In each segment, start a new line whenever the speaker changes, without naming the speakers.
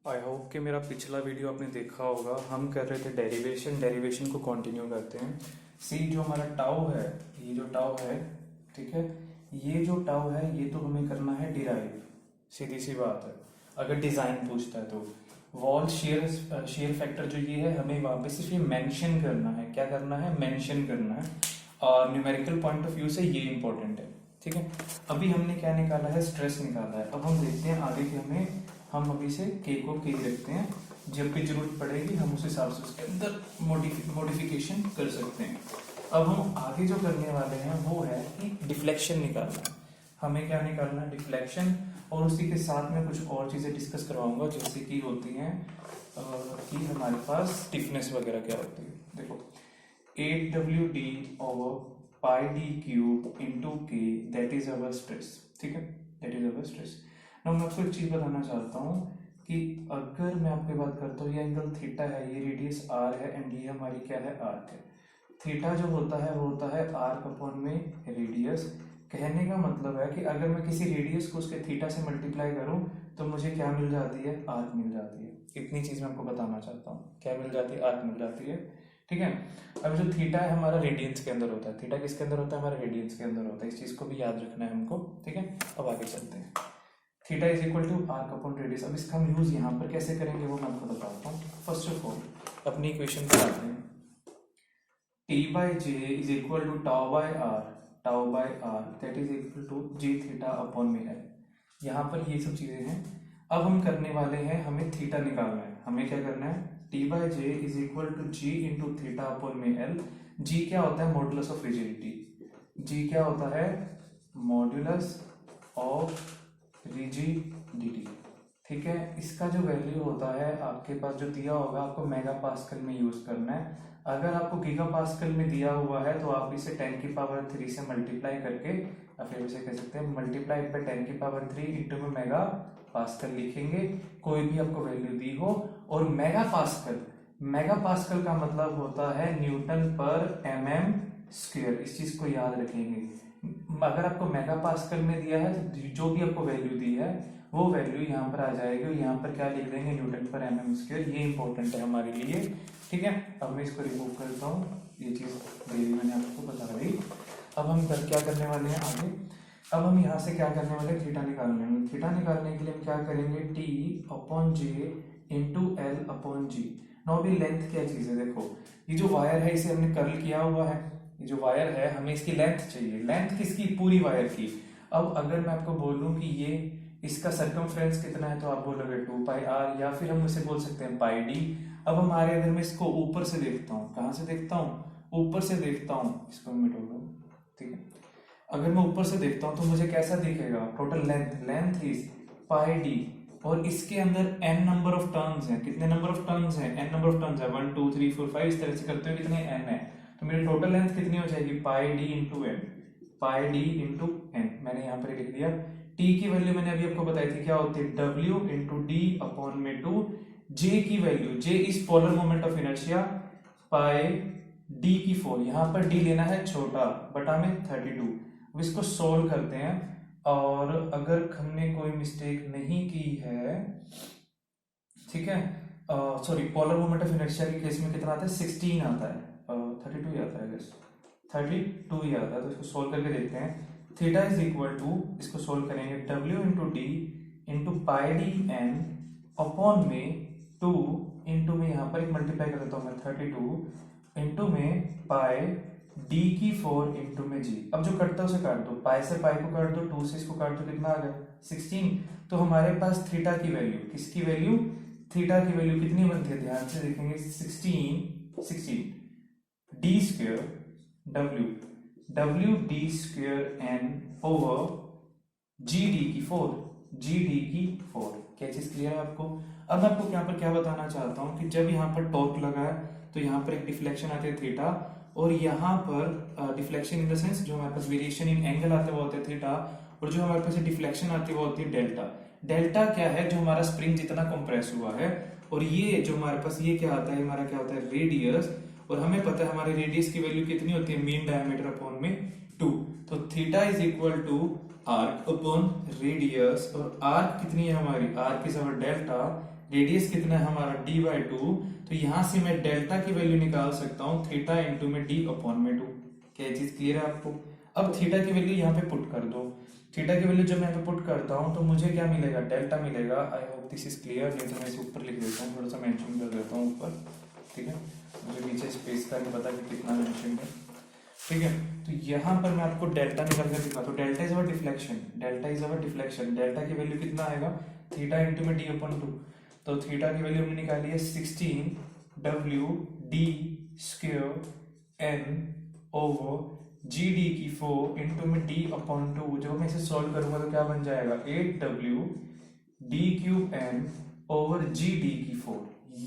I hope कि मेरा पिछला वीडियो आपने देखा होगा। हम कर रहे थे डेरिवेशन को कंटिन्यू करते हैं। सी जो हमारा टाउ है, ये जो टाउ है, ठीक है, ये जो टाउ है ये तो हमें करना है डिराइव। सीधी सी बात है। अगर डिजाइन पूछता है तो वॉल शेयर फैक्टर जो ये है हमें वहां पे सिर्फ ये मेंशन करना है। क्या करना है? मेंशन करना है। और न्यूमेरिकल पॉइंट ऑफ व्यू से ये इंपॉर्टेंट है, ठीक है। अभी हमने क्या निकाला है? स्ट्रेस निकाला है। अब हम देखते हैं आगे कि हम अभी से के को के रखते हैं। जब भी जरूरत पड़ेगी हम उस हिसाब से उसके अंदर मॉडिफिकेशन कर सकते हैं। अब हम आगे जो करने वाले हैं वो है कि डिफ्लेक्शन निकालना है। हमें क्या निकालना है? डिफ्लेक्शन। और उसी के साथ में कुछ और चीजें डिस्कस करवाऊंगा, जैसे कि होती हैं कि हमारे पास स्टिफनेस वगैरह क्या होती है। देखो 8WD over pi d cube into k, that is our stress, ठीक है, that is our stress। now मैं आपको एक चीज बताना चाहता हूँ कि अगर मैं आपकी बात करता हूँ, ये एंगल थीटा है, ये रेडियस r है एंड ये हमारी क्या है? आर्क है। थीटा जो होता है वो होता है आर्क अपॉन में रेडियस। कहने का मतलब है कि अगर मैं किसी रेडियस को उसके थीटा से मल्टीप्लाई करूं तो मुझे क्या मिल जाती है? आर्क मिल जाती है। इतनी चीज मैं आपको बताना चाहता हूँ। क्या मिल जाती है? आर्क मिल जाती है, ठीक है। अब जो थीटा है हमारा रेडियंस के अंदर होता है। थीटा किसके अंदर होता है? हमारा रेडियंस के अंदर होता है। इस चीज को भी याद रखना है हमको, ठीक है। अब आगे चलते हैं। Theta is equal to arc upon radius. अब इसका हम यूज यहाँ पर कैसे करेंगे वो मैं आपको बताता हूँ। फर्स्ट ऑफ ऑल अपनी इक्वेशन पर आते हैं। T by J is equal to tau by R that is equal to J theta upon में एल। यहाँ पर ये सब चीजें हैं। अब हम करने वाले हैं, हमें थीटा निकालना है। हमें क्या करना है? T by J is equal to G into theta upon में एल। जी क्या होता है? Modulus of rigidity. जी क्या होता है? मॉड्यूलस ऑफ रिजिडिटी, ठीक है। इसका जो वैल्यू होता है आपके पास जो दिया होगा, आपको मेगा पास्कल में यूज करना है। अगर आपको गीगा पास्कल में दिया हुआ है तो आप इसे 10 की पावर 3 से मल्टीप्लाई करके, या फिर इसे कह सकते हैं मल्टीप्लाई बाय 10 की पावर 3 इंटू में मेगा पास्कल लिखेंगे, कोई भी आपको वैल्यू दी हो। और मेगा पास्कल का मतलब होता है न्यूटन पर एमएम स्क्वायर। इस चीज को याद रखेंगे। अगर आपको मेगा पास्कल में दिया है तो जो भी आपको वैल्यू दी है वो वैल्यू यहाँ पर आ जाएगी और यहाँ पर क्या लिख देंगे? न्यूटन पर एमएम स्क्वायर। ये इंपॉर्टेंट है हमारे लिए, ठीक है। अब मैं इसको रिमूव करता हूँ, ये चीज मैंने आपको बता दी। अब हम क्या करने वाले हैं आगे? अब हम यहाँ से क्या करने वाले हैं? थीटा निकालने में। थीटा निकालने के लिए हम क्या करेंगे? T upon J into L upon जी। नाउ अभी लेंथ क्या चीज है? देखो ये जो वायर है इसे हमने कर्ल किया हुआ है। ये जो वायर है हमें इसकी लेंथ चाहिए। लेंथ किसकी? पूरी वायर की। अब अगर मैं आपको बोलूं कि ये इसका सर्कमफ्रेंस कितना है तो आप बोलोगे 2 पाई आर, या फिर हम इसे बोल सकते हैं पाई डी। अब हमारे अगर मैं इसको ऊपर से देखता हूँ, कहाँ से देखता हूँ? ऊपर से देखता हूँ, इसको मैं मिटाऊंगा, ठीक है। अगर मैं ऊपर से देखता हूँ तो मुझे कैसा दिखेगा? Total length is pi D, और इसके अंदर n नंबर ऑफ टर्न्स हैं। कितने नंबर ऑफ टर्न्स हैं? n नंबर ऑफ टर्न्स है, 1 2 3 4 5, इस तरह से करते हुए कितने n है। तो मेरी टोटल लेंथ कितनी हो जाएगी? पाई डी इंटू एन। पाई डी इंटू एन मैंने यहाँ पर लिख दिया। t की वैल्यू मैंने अभी आपको बताई थी क्या होती है? w इंटू डी अपॉन में 2। j की value, j is polar moment of inertia, pi d की 4। यहाँ पर d लेना है छोटा, बटा में 32। अब इसको सोल्व करते हैं, और अगर हमने कोई मिस्टेक नहीं की है, ठीक है, sorry, polar moment of inertia के केस में कितना आता है? 16 आता है, 32 ही आता है, 32 ही आता है। तो इसको सोल्व करके देखते हैं। थीटा इज इक्वल टू, इसको सोल्व करेंगे, w into D into pi D N upon में 2 इंटू में यहाँ पर एक मल्टीप्लाई कर देता हूँ मैं, 32 इंटू में पाई डी की 4 इंटू में जी। अब जो कटता है उसे काट दो, पाई से पाई को काट दो, 2 से इसको काट दो, कितना आ गया? 16। तो हमारे पास थीटा की वैल्यू, किसकी वैल्यू? थीटा की वैल्यू कितनी बनती है? ध्यान से देखेंगे, 16 D square W D square N over G D की 4, जी डी की 4। क्या चीज क्लियर है आपको? अब मैं आपको यहाँ पर क्या बताना चाहता हूँ कि जब यहाँ पर टॉर्क लगा है तो यहाँ पर एक डिफ्लेक्शन आती है थीटा, और यहाँ पर डिफ्लेक्शन इन द सेंस जो हमारे पास वेरिएशन इन एंगल आता है वो होता है थीटा, और जो हमारे पास डिफ्लेक्शन आती है वो होती है डेल्टा। डेल्टा क्या है? जो हमारा स्प्रिंग जितना कंप्रेस हुआ है, और ये जो हमारे पास ये क्या आता है? हमारा क्या होता है? रेडियस। और हमें पता है हमारे रेडियस की वैल्यू कितनी होती है? मीन डायमीटर अपॉन में 2। तो theta is equal to arc upon radius, और आर्क कितनी है हमारी? Arc is our delta, radius कितना है हमारा d/2, तो यहां से मैं डेल्टा की वैल्यू निकाल सकता हूं थीटा इंटू में d/2। क्या ये चीज क्लियर है आपको? अब थीटा की वैल्यू यहाँ पे पुट कर दो। थीटा की वैल्यू जब मैं यहाँ पे पुट करता हूँ तो मुझे क्या मिलेगा, डेल्टा मिलेगा। I hope this is clear, नहीं तो मैं इसे ऊपर लिख देता हूँ, थोड़ा सा मेंशन कर देता हूँ ऊपर, ठीक है। मुझे नीचे स्पेस का नहीं पता कि कितना मेंशन है, ठीक है। तो यहाँ पर मैं आपको डेल्टा निकाल कर दिखा, तो delta is our deflection, delta is our deflection. Delta की वैल्यू कितना आएगा, थीटा इंटू में d/2। तो थीटा की वैल्यू हमने निकाली है 16 w/d² n over GD4 into में d/2। जब मैं इसे सॉल्व करूंगा तो क्या बन जाएगा, 8w/d³ ओवर GD4।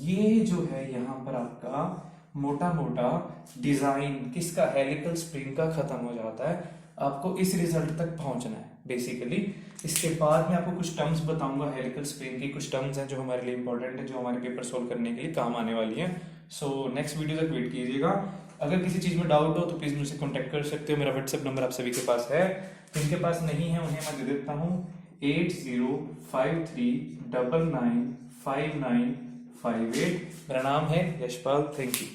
ये जो है यहाँ पर आपका मोटा मोटा डिजाइन किसका, हेलिकल स्प्रिंग का खत्म हो जाता है। आपको इस रिजल्ट तक पहुंचना है बेसिकली। इसके बाद मैं आपको कुछ टर्म्स बताऊंगा हेलिकल स्प्रिंग की, कुछ टर्म्स हैं जो हमारे लिए इंपॉर्टेंट है, जो हमारे पेपर सोल्व करने के लिए काम आने वाली हैं। सो नेक्स्ट वीडियो तक वेट कीजिएगा। अगर किसी चीज में डाउट हो तो प्लीज मुझसे कॉन्टेक्ट कर सकते हो। मेरा व्हाट्सएप नंबर आप सभी के पास है, जिनके पास नहीं है उन्हें मैं दे देता हूँ 8053995958। मेरा नाम है यशपाल। Thank you.